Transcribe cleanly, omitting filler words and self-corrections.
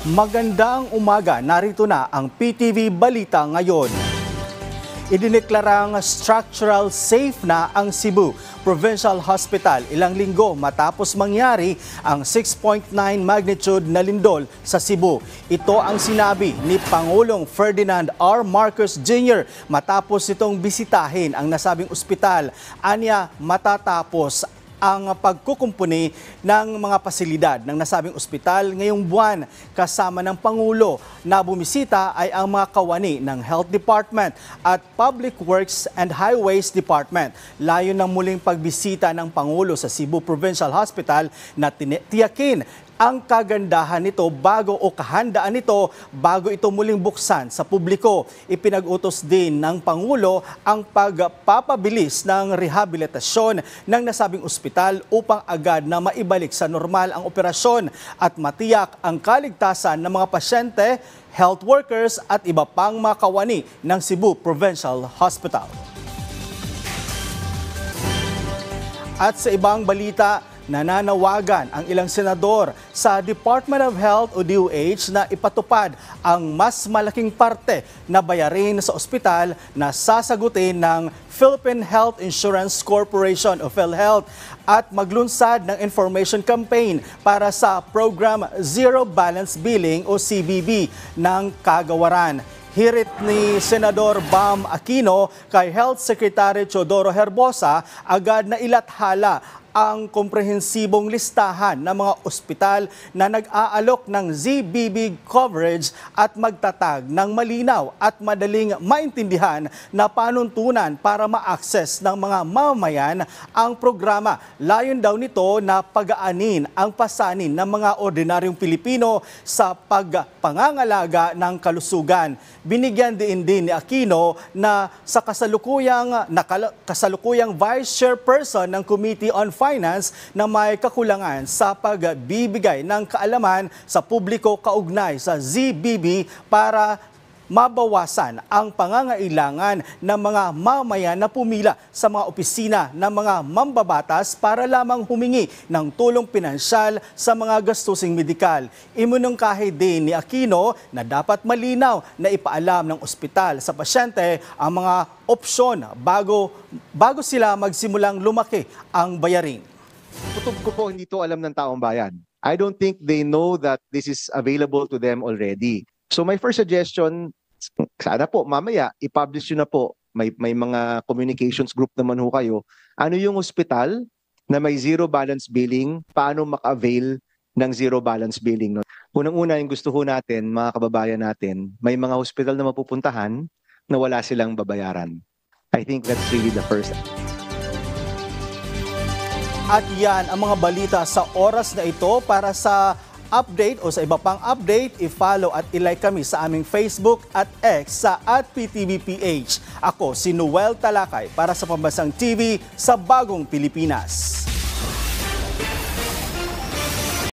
Magandang umaga, narito na ang PTV Balita ngayon. Idineklarang structural safe na ang Cebu Provincial Hospital ilang linggo matapos mangyari ang 6.9 magnitude na lindol sa Cebu. Ito ang sinabi ni Pangulong Ferdinand R. Marcos Jr. matapos itong bisitahin ang nasabing ospital. Anya matatapos ang pagkukumpuni ng mga pasilidad ng nasabing ospital ngayong buwan. Kasama ng Pangulo na bumisita ay ang mga kawani ng Health Department at Public Works and Highways Department. Layo ng muling pagbisita ng Pangulo sa Cebu Provincial Hospital na tiyakin ang kagandahan nito kahandaan nito bago ito muling buksan sa publiko. Ipinag-utos din ng Pangulo ang pagpapabilis ng rehabilitasyon ng nasabing ospital upang agad na maibalik sa normal ang operasyon at matiyak ang kaligtasan ng mga pasyente, health workers at iba pang mga kawani ng Cebu Provincial Hospital. At sa ibang balita, nananawagan ang ilang senador sa Department of Health o DOH na ipatupad ang mas malaking parte na bayarin sa ospital na sasagutin ng Philippine Health Insurance Corporation o PhilHealth at maglunsad ng information campaign para sa Program Zero Balance Billing o CBB ng Kagawaran. Hirit ni Senador Bam Aquino kay Health Secretary Teodoro Herbosa agad na ilathala ang komprehensibong listahan ng mga ospital na nag-aalok ng ZBB coverage at magtatag ng malinaw at madaling maintindihan na panuntunan para ma-access ng mga mamamayan ang programa. Layon daw nito na pagaanin ang pasanin ng mga ordinaryong Pilipino sa pagpangangalaga ng kalusugan. Binigyan din ni Aquino na sa kasalukuyang Vice Chairperson ng Committee on Finance na may kakulangan sa pagbibigay ng kaalaman sa publiko kaugnay sa ZBB para mabawasan ang pangangailangan ng mga mamayan na pumila sa mga opisina ng mga mambabatas para lamang humingi ng tulong pinansyal sa mga gastusing medikal. Iminungkahi din ni Aquino na dapat malinaw na ipaalam ng ospital sa pasyente ang mga opsyon bago sila magsimulang lumaki ang bayarin. Kutob ko po, hindi to alam ng taong bayan. I don't think they know that this is available to them already. So my first suggestion, sana po mamaya i-publish nyo na po, may mga communications group naman ho kayo, ano yung ospital na may zero balance billing, paano maka-avail ng zero balance billing. Unang-una yung gusto ho natin, mga kababayan natin, may mga ospital na mapupuntahan na wala silang babayaran. I think that's really the first. At yan ang mga balita sa oras na ito. Para sa update o sa iba pang update, i-follow at i-like kami sa aming Facebook at X sa @PTVPH. Ako si Noel Talakay para sa Pambansang TV sa Bagong Pilipinas.